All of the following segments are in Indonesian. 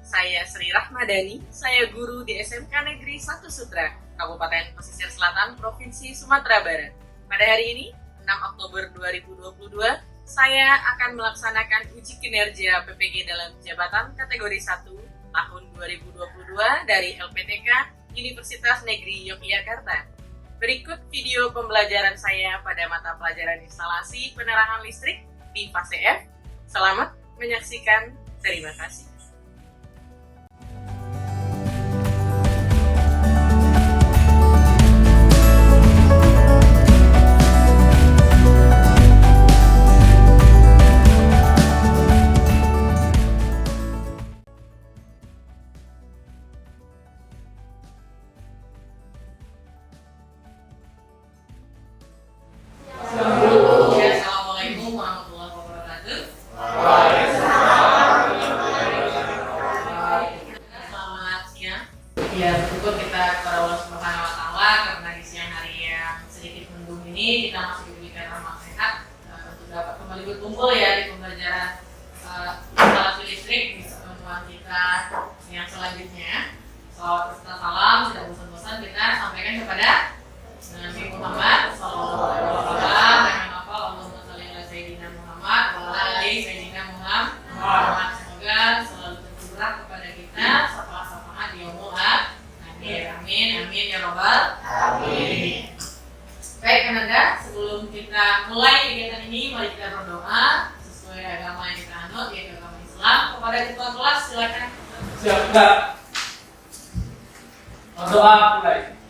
Saya Sri Rahmadani, saya guru di SMK Negeri 1 Sutra, Kabupaten Pesisir Selatan, Provinsi Sumatera Barat. Pada hari ini, 6 Oktober 2022, saya akan melaksanakan uji kinerja PPG dalam jabatan kategori 1 tahun 2022 dari LPTK Universitas Negeri Yogyakarta. Berikut video pembelajaran saya pada mata pelajaran instalasi penerangan listrik di fase F. Selamat menyaksikan, terima kasih. Assalamualaikum warahmatullahi wabarakatuh. Selamat siang. Ya, bersyukur kita kepada Allah Subhanahu wa Ta'ala karena di siang hari yang sedikit mendung ini kita masih diberikan rahmat sehat untuk dapat kembali berkumpul ya di pembelajaran instalasi listrik di pertemuan kita yang selanjutnya. Salawat serta salam tidak bosan-bosan kita sampaikan kepada Nabi Muhammad sallallahu alaihi wasallam dengan hafal Allahumma shalli ala sayyidina Muhammad wa ala ali sayyidina Muhammad. Semoga selalu tercurah kepada kita syafaat-syafaat di yaumul akhir. Amin amin ya rabbal alamin. Baik Ananda, sebelum kita mulai kegiatan ini mari kita berdoa sesuai agama yang kita anut yaitu agama Islam. Kepada ketua kelas silakan. Siap, Kak. Berdoa mulai.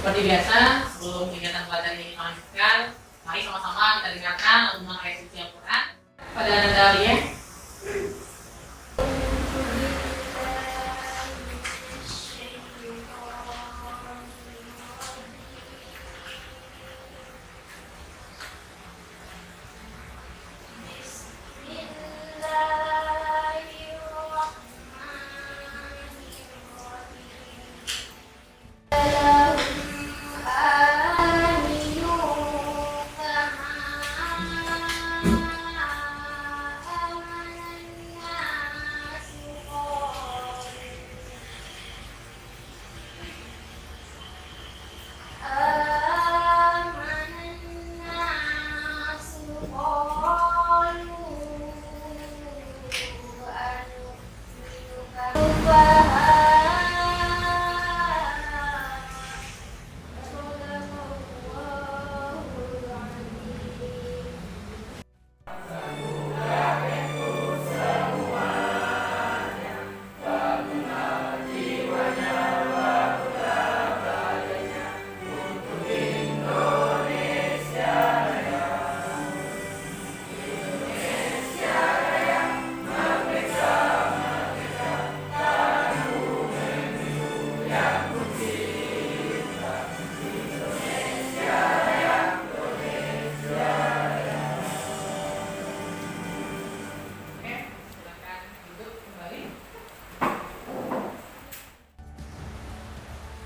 Seperti biasa, sebelum kegiatan belajar ini kita lanjutkan, mari sama-sama kita dengarkan lantunan ayat suci Al-Quran pada Anda lihat.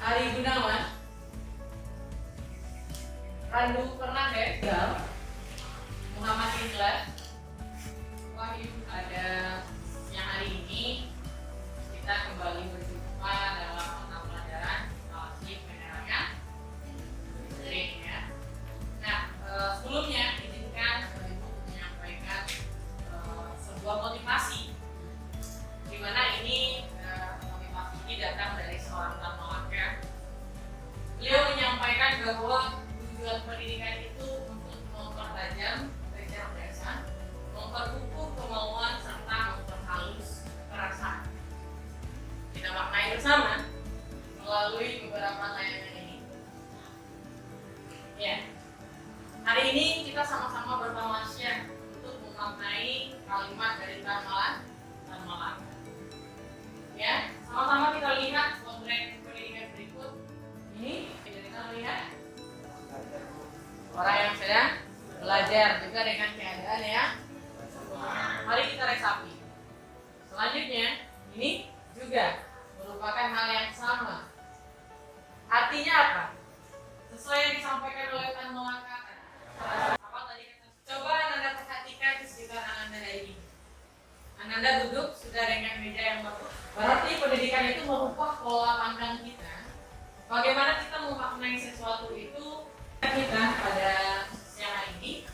Ari Gunawan, Randu Fernandes, Muhammad Ikhlas, Wahyu. Ada yang hari ini kita kembali berjumpa dalam mata pelajaran instalasi penerangan listrik ya. Nah, sebelumnya izinkan Ibu menyampaikan sebuah motivasi, di mana ini motivasi ini datang dari seorang tamalaka. Beliau menyampaikan bahwa tujuan pendidikan itu untuk mempertajam kecerdasan, memperkukuh kemauan serta memperhalus perasaan. Kita maknai bersama melalui beberapa tayangan ini. Ya, hari ini kita sama-sama bertamasya untuk memaknai kalimat dari Tan Malaka. Ya, sama-sama kita lihat potret pendidikan berikut. Ini kita lihat orang yang sedang belajar juga dengan keadaan ya. Mari kita resapi. Selanjutnya, ini juga merupakan hal yang sama. Artinya apa? Sesuai yang disampaikan oleh Tan Malaka. Apa tadi kata? Coba Ananda perhatikan di sekitar Ananda hari ini. Ananda duduk sudah dengan meja yang bagus. Berarti pendidikan itu merubah pola pandang kita. Bagaimana kita memaknai sesuatu itu kita pada siang hari ini.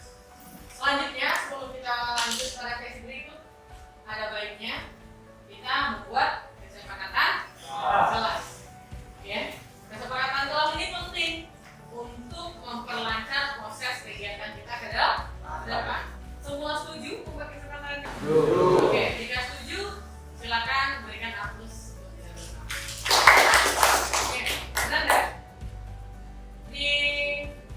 Selanjutnya, sebelum kita lanjut pada sesi berikut, ada baiknya kita membuat kesepakatan kelas. Ya, kesepakatan kelas ini penting untuk memperlancar proses kegiatan kita ke depan. Semua setuju membuat kesepakatan? Oke, jika setuju, silakan berikan aplaus. Oke, benar nggak? Di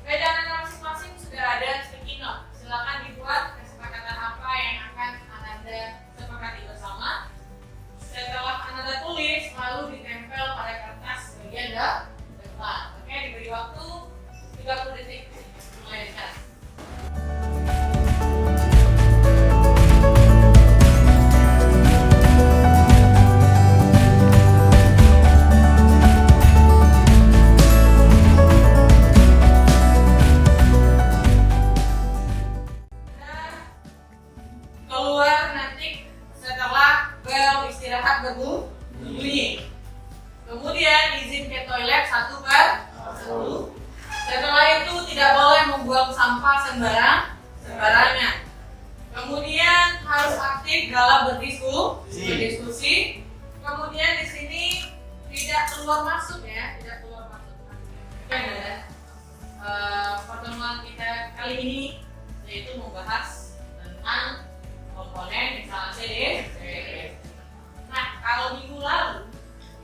meja Anda masing-masing sudah ada sticky note. Silakan dibuat kesepakatan apa yang akan Anda sepakati bersama. Setelah Anda tulis, lalu ditempel pada kertas bagian depan. Oke, diberi waktu 30 detik. Mulai sekarang. Keluar nanti setelah bel istirahat berbunyi. Kemudian izin ke toilet 1 per 1. Setelah itu tidak boleh membuang sampah sembarangan. Kemudian harus aktif dalam berdiskusi. Kemudian di sini tidak keluar masuk ya, tidak keluar masuk. Kan ada pertemuan kita kali ini yaitu membahas tentang komponen instalasi listrik. Nah, kalau minggu lalu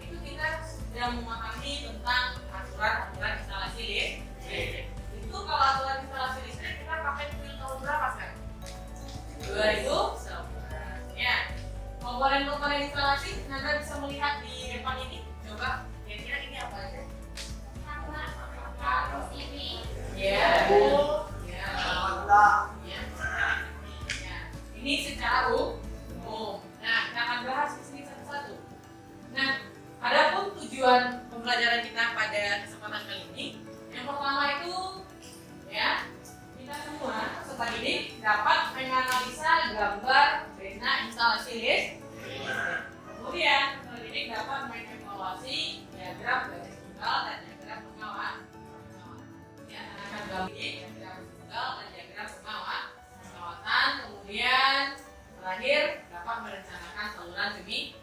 itu kita sudah memahami tentang aturan instalasi listrik. Itu kalau aturan instalasi listrik kita pakai pil tahun berapa sekarang? 2011. Ya. Komponen-komponen instalasi Anda bisa melihat di depan ini. Coba kira-kira ini apa aja? Harus ini. Ya. Ini secara umum. Nah, kita akan bahas di sini satu-satu. Nah, adapun tujuan pembelajaran kita pada kesempatan kali ini, yang pertama itu, ya, kita semua peserta didik dapat menganalisa gambar zona instalasi listrik. Kemudian, peserta didik dapat mengevaluasi diagram garis tunggal dan diagram pengawas. Ya, akan gambar diagram tunggal dan diagram pengawasan. Kemudian terakhir dapat merencanakan saluran demi.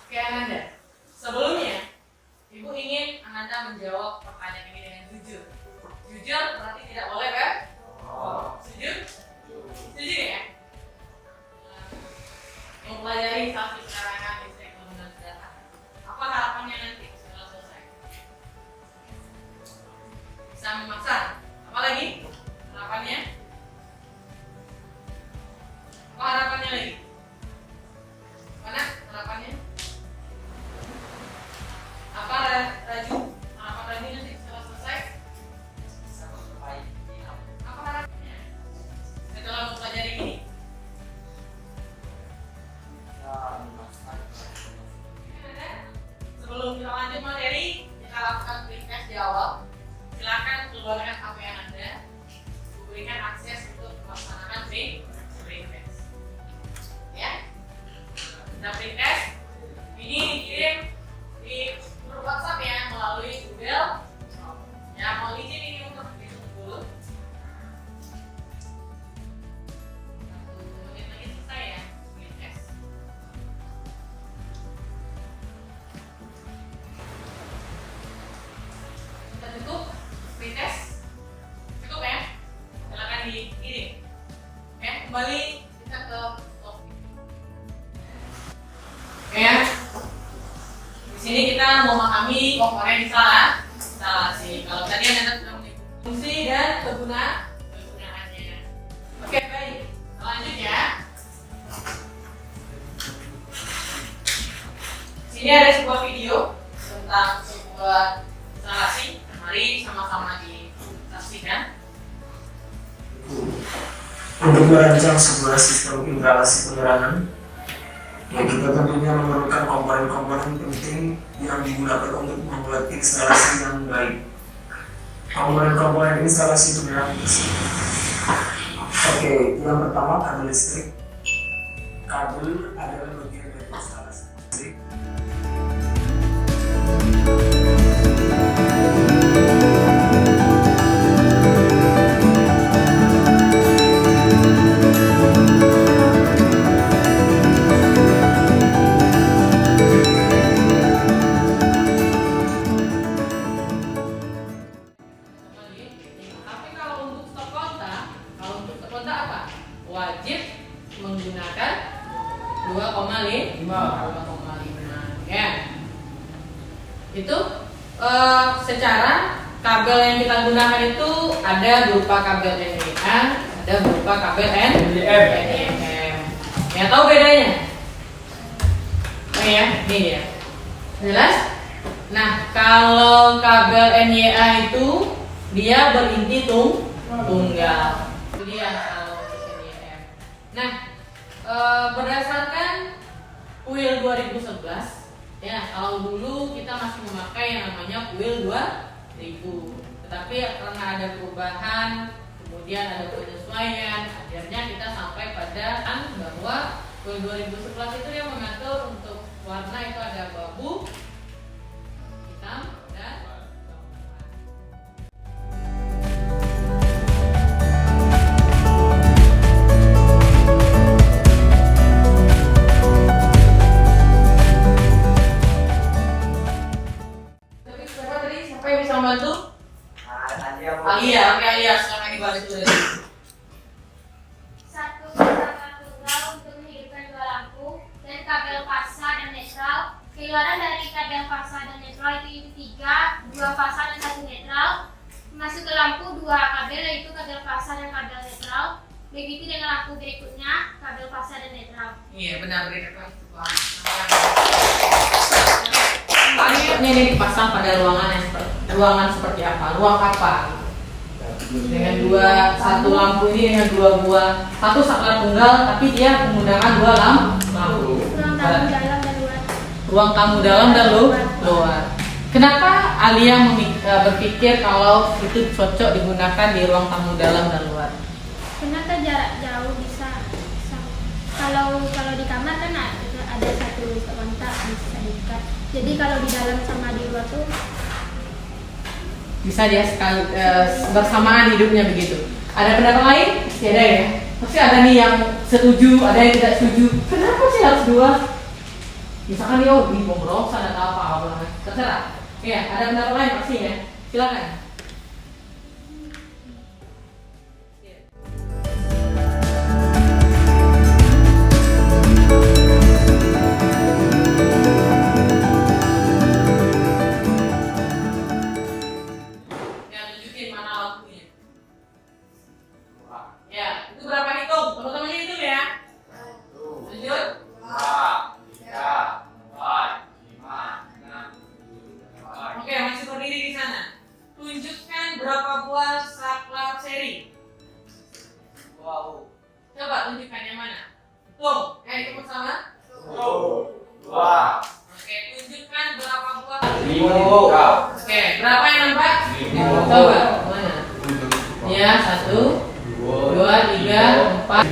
Oke Ananda, sebelumnya Ibu ingin Ananda menjawab pertanyaan ini dengan jujur. Jujur berarti tidak boleh kan? Setuju? Setuju ya? Mempelajari instalasi penerangan listrik bangunan data. Apa harapannya nanti setelah selesai? Bisa memaksa. Apalagi harapannya? Apa harapannya lagi? Mana harapannya? Apa Raju? Harapan Raju nanti setelah selesai? Bisa memperbaiki. Apa harapannya? Setelah mempelajari ini? Sebelum kita lanjut materi, kita lakukan ringkas di awal. Silakan keluarkan HP Anda, berikan akses untuk melaksanakan free test. Ya, kita free test. Ini dikirim di grup WhatsApp ya melalui Google. Ya, mau izin ini untuk dihitung dulu. 1 menit lagi selesai ya free test. Kita tutup free test. Cukup ya? Silakan dikirim. Oke, kembali kita ke topik. Oke. Di sini kita memahami komponen instalasi. Kalau tadi Anda sudah menyebut fungsi dan kegunaannya. Oke, baik. Selanjutnya, sini ada sebuah video tentang sebuah instalasi. Mari sama-sama disaksikan. Untuk merancang sebuah sistem instalasi penerangan, ya kita tentunya memerlukan komponen-komponen penting yang digunakan untuk membuat instalasi yang baik. Komponen-komponen instalasi penerangan tersebut. Oke, yang pertama kabel listrik. Kabel adalah bagian dari instalasi listrik. Tapi kalau untuk stok kontak apa? Wajib menggunakan 2,5 ya. Itu secara kabel yang kita gunakan itu ada berupa kabel NVA, ada berupa kabel NEM. Ya, tahu bedanya? Oh ya, ini dia. Jelas? Nah, kalau kabel NYA itu dia berinti tunggal. Itu dia kalau untuk NYM. Nah, berdasarkan kuil 2011, ya kalau dulu kita masih memakai yang namanya kuil 2000. Tetapi karena ada perubahan, kemudian ada penyesuaian, akhirnya kita sampai pada bahwa kuil 2011 itu yang mengatur untuk warna itu ada abu-abu, hitam, dan siapa yang bisa membantu? Alia, oke Alia, sekarang dibantu. Satu kabel tunggal untuk menghidupkan dua lampu dan kabel fasa dan netral. Keluaran dari kabel fasa dan netral itu tiga, dua fasa dan satu netral. Masuk ke lampu dua kabel yaitu kabel fasa dan kabel netral. Begitu dengan lampu berikutnya kabel fasa dan netral. Iya benar benar. Akhirnya ini dipasang pada ruangan seperti apa? Ruang apa? Dengan satu lampu ini dengan dua buah, satu saklar tunggal tapi dia menggunakan dua lampu. Ruang tamu dalam dan luar. Ruang tamu dalam dan luar. Kenapa Alia berpikir kalau itu cocok digunakan di ruang tamu dalam dan luar? Karena kan jarak jauh bisa. Kalau di kamar kan ada satu kontak bisa diikat. Jadi kalau di dalam sama di luar tuh Bisa dia sekali bersamaan hidupnya begitu. Ada pendapat lain? Pasti ada ya. Pasti ada nih yang setuju, ada yang tidak setuju. Kenapa sih harus dua? Misalkan dia di pemberosan atau apa, terserah. Ya, ada pendapat lain pasti ya. Silakan. Ya, tunjukin mana lampunya. Ya, itu berapa hitung? Teman-teman hitung ya. Lanjut. 2, 3, 4, 5, 6, 7, 8. Oke, masih berdiri di sana. Tunjukkan berapa buah saklar seri. Wow. Coba tunjukkan yang mana. Hitung. Hitung bersama. 2. Oke, tunjukkan berapa buah. 5. Oke, berapa yang nampak? Coba. Mana? Ya, 1, 2, 3, 4.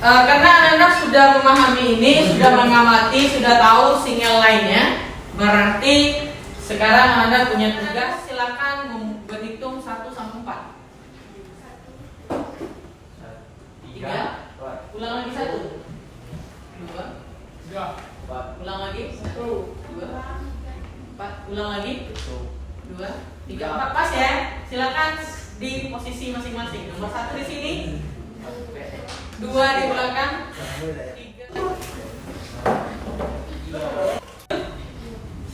Karena anak-anak sudah memahami ini, sudah mengamati, sudah tahu sinyal lainnya, berarti sekarang Anda punya tugas, silakan berhitung 1 sampai 4. 3, ulang lagi 1, 2, ulang lagi 1, 2, 4, ulang lagi 2, 3, 4, pas ya. Silakan di posisi masing-masing. Nomor 1 di sini, 2 di belakang, 3.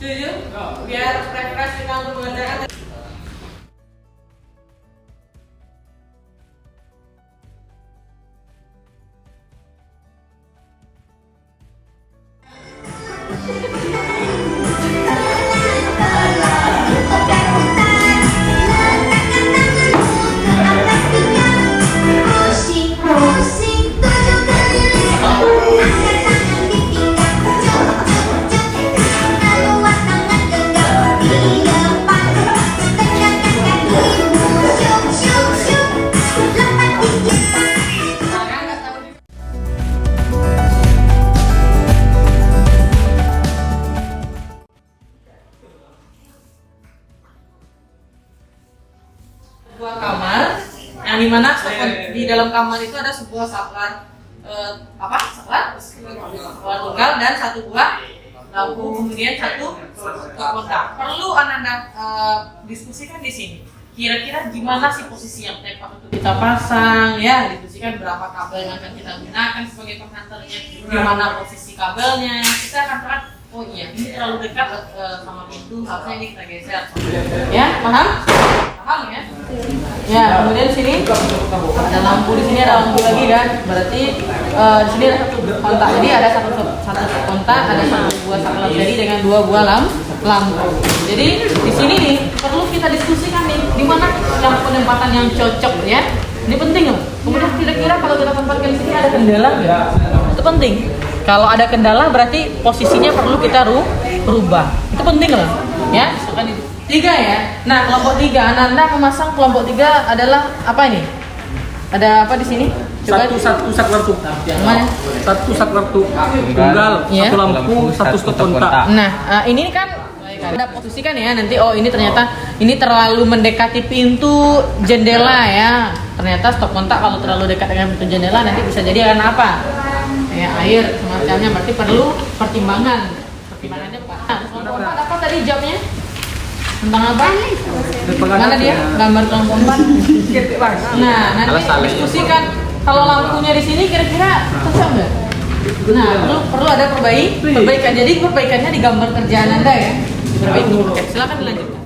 Setuju? Biar refresh kita untuk mengerjakan. sebuah kamar yang dimana di dalam kamar itu ada sebuah saklar saklar tunggal dan satu buah lampu, kemudian satu kontak. Perlu Ananda diskusikan di sini. Kira-kira gimana sih posisi yang tepat untuk kita pasang, ya, diskusikan berapa kabel yang akan kita gunakan sebagai penghantarnya, gimana posisi kabelnya. Kita akan terang, oh iya, ini terlalu dekat sama pintu, harusnya ini kita geser. Ya, paham? Paham ya? Ya, kemudian di sini ada lampu, di sini ada lampu lagi kan? Berarti di sini ada satu kontak. Jadi ada satu kontak, ada satu buah saklar jadi dengan dua buah lampu. Jadi di sini nih perlu kita diskusikan nih gimana yang penempatan yang cocok ya. Ini penting loh. Kemudian kira-kira kalau kita tempatkan di sini ada kendala nggak? Itu penting. Kalau ada kendala berarti posisinya perlu kita rubah. Itu penting loh. Ya, misalkan itu. 3 ya. Nah, kelompok 3 Ananda memasang kelompok 3 adalah apa ini? Ada apa di sini? Coba satu saklar mana? Satu saklar tunggal, Ya. satu lampu, satu stop kontak. Nah, ini kan ada posisikan ya nanti. Oh, ini ternyata ini terlalu mendekati pintu jendela ya. Ternyata stop kontak kalau terlalu dekat dengan pintu jendela nanti bisa jadi akan apa? Ya, air semacamnya. Berarti perlu pertimbangan. Pertimbangannya apa? Nah, kelompok 4 apa tadi jawabnya? Tentang apa? Mana dia? Gambar kelompok 4. Nah, nanti diskusikan kalau lampunya di sini kira-kira cocok nggak? Nah, perlu ada perbaikan. Jadi perbaikannya di gambar kerjaan Anda ya. Diperbaiki. Oke, silakan dilanjutkan.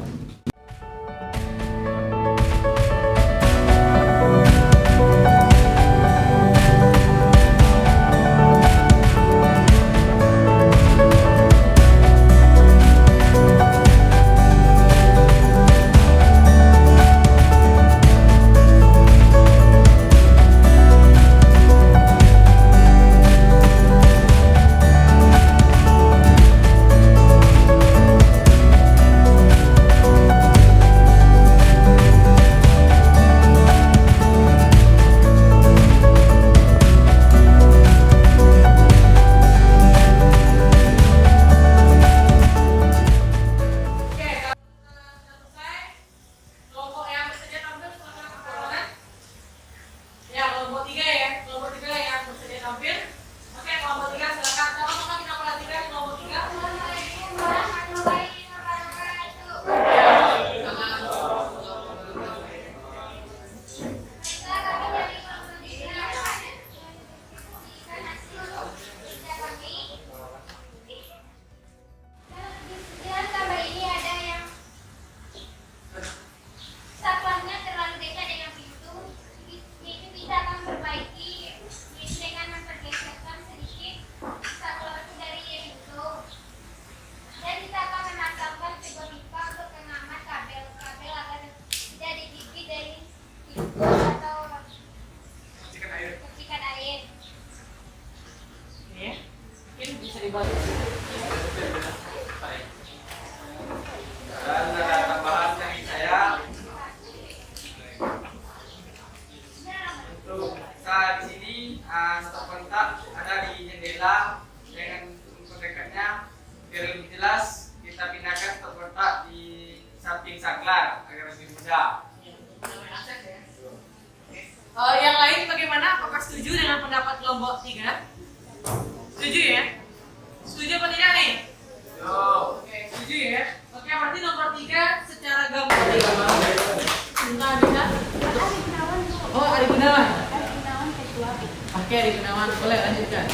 Dan ada tambahan dari saya untuk saat di sini stop kontak ada di jendela dengan untuk dekatnya biar lebih jelas kita pindahkan stop kontak di samping saklar agar lebih mudah. Yang lain bagaimana? Apakah setuju dengan pendapat kelompok 3? Setuju ya? Setuju apa tidak nih? Oke, setuju ya? Oke, berarti nomor 3 secara gambar bisa? Oh, Ari Gunawan. Oke, Ari Gunawan, boleh lanjutkan.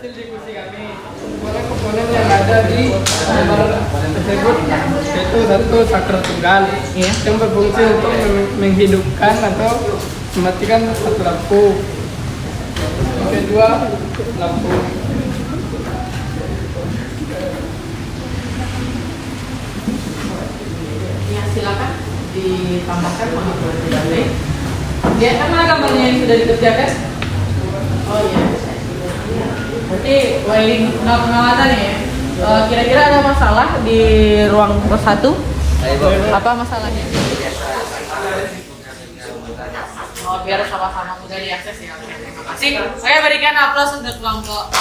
Hasil diskusi kami, komponen yang ada di gambar tersebut yaitu satu saklar tunggal yang berfungsi untuk menghidupkan atau mematikan satu lampu. Yang kedua, lampu. Ya, silakan ditambahkan pengaturan tidak. Ya, kan mana gambarnya yang sudah dikerjakan? Oh iya. Berarti wiring pengawasan ya. Kira-kira ada masalah di ruang 1? Apa masalahnya? Oh, biar sama-sama mudah diakses ya. Terima kasih. Saya berikan aplaus untuk kelompok.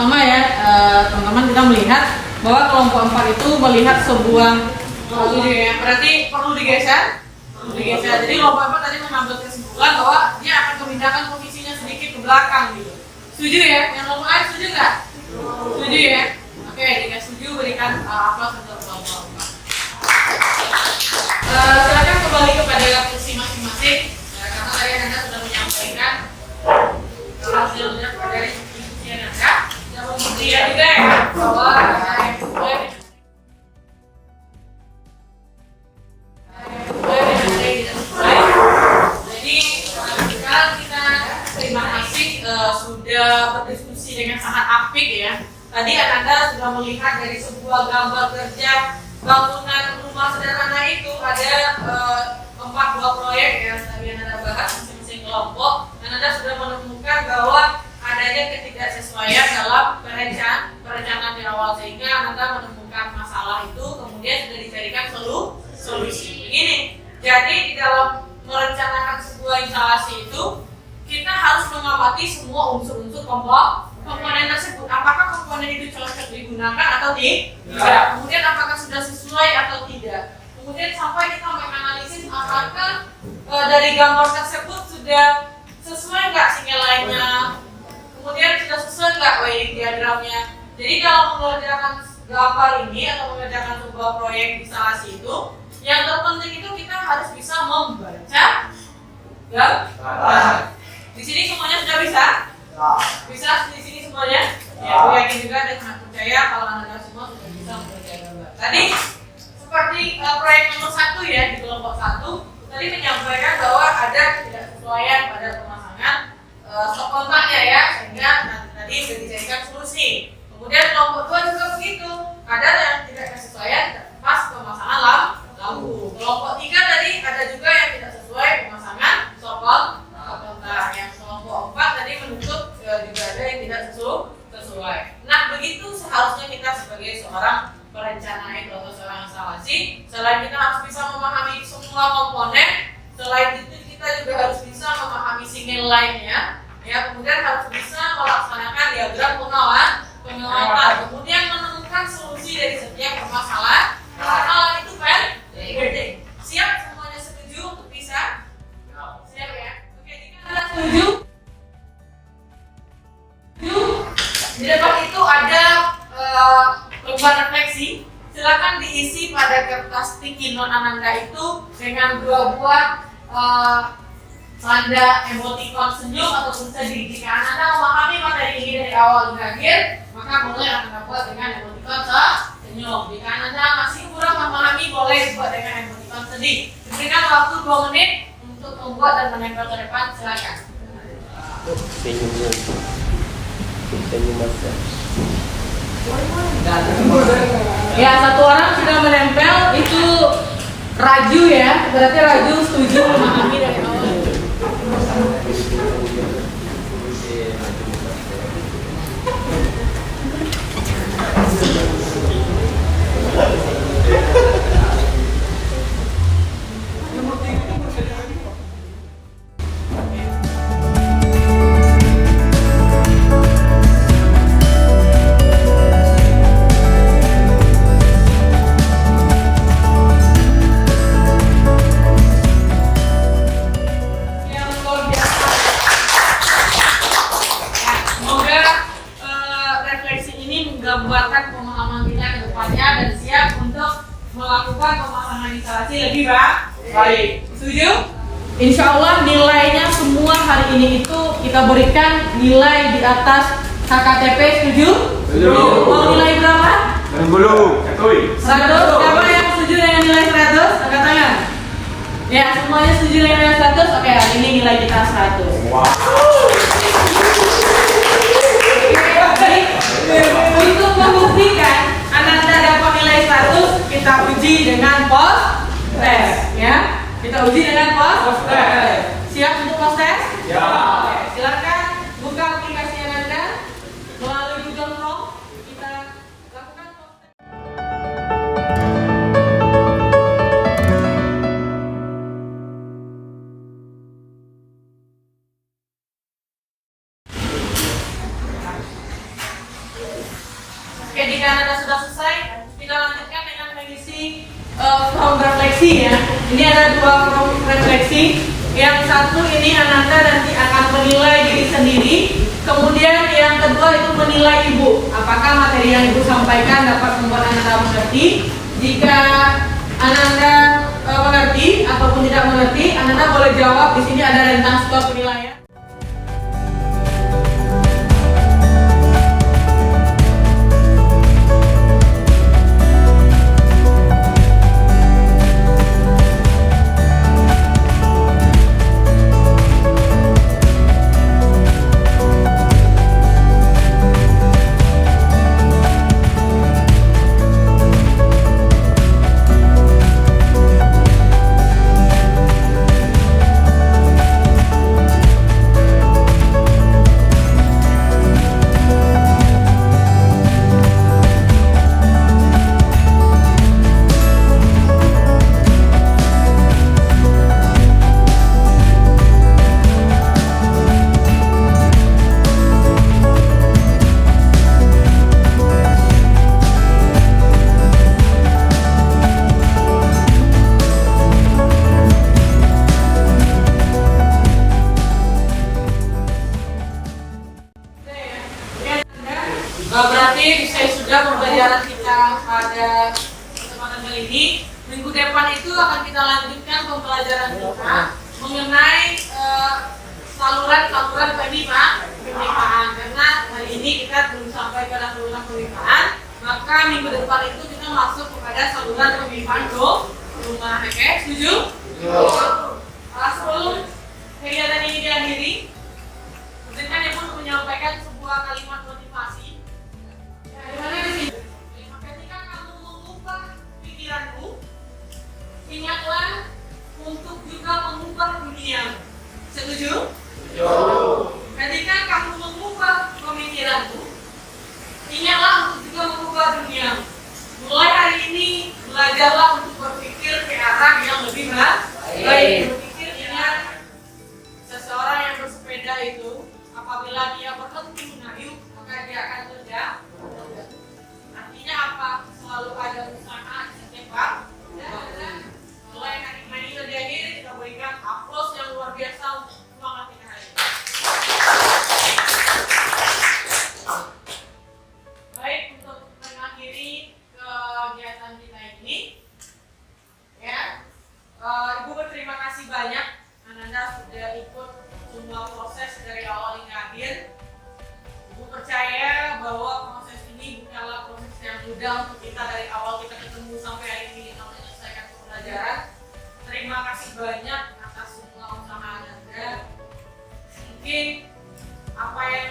sama-sama ya teman-teman, kita melihat bahwa kelompok 4 itu melihat sebuah ya, berarti perlu digeser. Jadi kelompok 4 tadi mengambil kesimpulan bahwa dia akan memindahkan posisinya sedikit ke belakang gitu. Setuju ya? Yang kelompok A setuju nggak? Setuju ya? Oke, jika setuju berikan aplaus untuk kelompok 4. Silakan kembali kepada kursi masing-masing karena tadi Anda sudah menyampaikan hasilnya dari diskusi Anda. Yang membuktikan juga ya bahwa ada yang sesuai dengan jadi sekarang kita terima kasih sudah berdiskusi dengan sangat apik ya. Tadi Anda sudah melihat dari sebuah gambar kerja bangunan rumah sederhana itu ada 4 buah proyek ya tadi Anda bahas masing-masing kelompok, dan Anda sudah menemukan bahwa adanya ketidaksesuaian dalam perencanaan di awal sehingga Anda menemukan masalah itu kemudian sudah dicarikan solusi. Begini, jadi di dalam merencanakan sebuah instalasi itu kita harus mengamati semua unsur-unsur komponen tersebut. Apakah komponen itu cocok digunakan atau tidak? Kemudian apakah sudah sesuai atau tidak? Kemudian sampai kita menganalisis apakah dari gambar tersebut sudah sesuai nggak nilainya? Kemudian sudah sesuai nggak wiring diagramnya? Jadi kalau mengerjakan gambar ini atau mengerjakan sebuah proyek instalasi itu, yang terpenting itu kita harus bisa membaca gambar. Di sini semuanya sudah bisa? Bisa di sini semuanya? Ya, aku yakin juga dan sangat percaya kalau Anda semua sudah bisa membaca gambar. Tadi seperti proyek nomor 1 ya di kelompok 1 tadi menyampaikan bahwa ada ketidaksesuaian pada pemasangan stok kontaknya ya, sehingga tadi sudah dicarikan solusi. Kemudian kelompok 2 juga begitu, ada yang tidak kesesuaian pas pemasangan lampu. Kelompok 3 tadi ada juga yang tidak sesuai pemasangan stok kontak. Yang kelompok 4 tadi menuntut juga ada yang tidak sesuai. Nah begitu seharusnya kita sebagai seorang perencana itu atau seorang instalasi, selain kita harus bisa memahami semua komponen, selain itu kita juga harus bisa memahami single line-nya, ya, kemudian harus bisa melaksanakan diagram penguatan, kemudian menemukan solusi dari setiap permasalahan. Masalah itu penting. Siap semuanya setuju untuk bisa? Siap ya? Oke, jika Anda setuju, di depan itu ada lembar refleksi. Silakan diisi pada kertas sticky note Ananda itu dengan 2 buah tanda emoticon senyum ataupun sedih. Jika Anda memahami materi ini dari awal hingga akhir, maka boleh Anda buat dengan emoticon senyum. Jika Anda masih kurang memahami, boleh buat dengan emoticon sedih. Berikan waktu 2 menit untuk membuat dan menempel ke depan. Silakan. Ya, 1 orang sudah menempel, itu Raju ya, berarti Raju setuju memahami dari awal. Menggambarkan pemahaman kita ke depannya dan siap untuk melakukan pemasangan instalasi lebih baik. Setuju? Insya Allah nilainya semua hari ini itu kita berikan nilai di atas HKTP. Setuju? Setuju. Mau nilai berapa? 100. Siapa yang setuju dengan nilai 100? Angkat tangan. Ya, semuanya setuju dengan nilai 100. Oke, hari ini nilai kita 100. Wow. Untuk membuktikan Ananda dapat nilai 100, kita uji dengan post test ya. Kita uji dengan post test. Siap untuk post test? Ya. Oke, silakan buka aplikasi Ananda melalui Google Chrome. Kita lakukan post test. Oke, jika Anda sudah selesai, kita lanjutkan dengan mengisi form refleksi ya. Ini ada 2 form refleksi. Yang satu ini Ananda nanti akan menilai diri sendiri. Kemudian yang kedua itu menilai Ibu. Apakah materi yang Ibu sampaikan dapat membuat Ananda mengerti? Jika Ananda mengerti ataupun tidak mengerti, Ananda boleh jawab. Di sini ada rentang skor penilaian. Berarti saya sudah pembelajaran kita pada kesempatan kali ini. Minggu depan itu akan kita lanjutkan pembelajaran kita mengenai saluran-saluran pemipaan. Karena hari ini kita belum sampai pada saluran pemipaan, maka minggu depan itu kita masuk kepada saluran pemipaan rumah. Oke, setuju? Sebelum kegiatan ini diakhiri, izinkan Ibu menyampaikan sebuah kalimat motivasi. Dimana di sini? Ketika kamu mengubah pikiranmu, ingatlah untuk juga mengubah dunia. Setuju? Ketika kamu mengubah pemikiranmu, ingatlah untuk juga mengubah dunia. Mulai hari ini belajarlah untuk berpikir ke arah yang lebih baik. Berpikir ingat, seseorang yang bersepeda itu apabila dia berhenti mengayuh, maka dia akan terjatuh. Artinya apa? Selalu ada usaha setiap dan mulai hari ini diakhiri kita berikan aplaus yang luar biasa untuk semangat kita hari ini. Baik, untuk mengakhiri kegiatan kita ini, ya, Ibu berterima kasih banyak. Ananda sudah ikut semua proses dari awal hingga akhir. Ibu percaya bahwa proses ini bukanlah proses yang mudah untuk kita dari awal kita ketemu sampai hari ini kita menyelesaikan pembelajaran. Terima kasih banyak atas semua usaha Ananda. Mungkin apa yang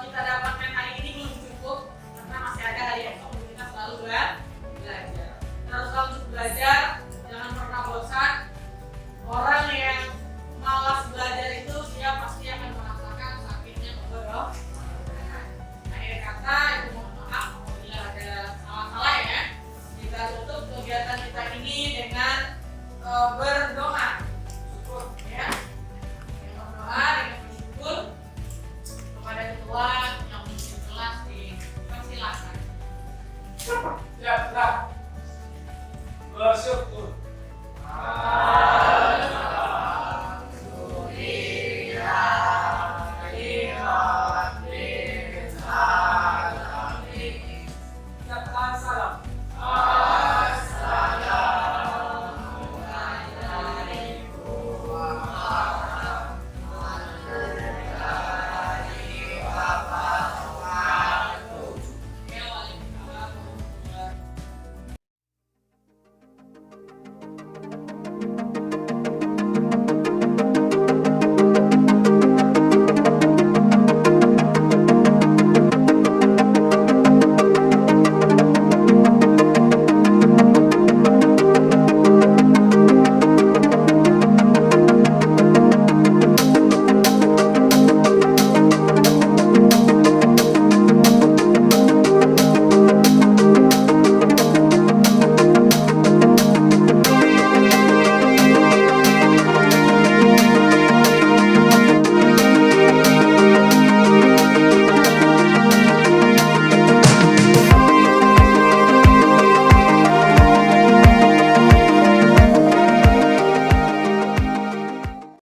kita dapatkan hari ini belum cukup karena masih ada hari esok. Kita selalu belajar. Teruslah untuk belajar, jangan pernah bosan. Orang yang malas belajar itu dia pasti akan merasakan sakitnya bodoh. Akhir kata, Ibu mohon maaf apabila ada salah-salah ya. Kita tutup kegiatan kita ini dengan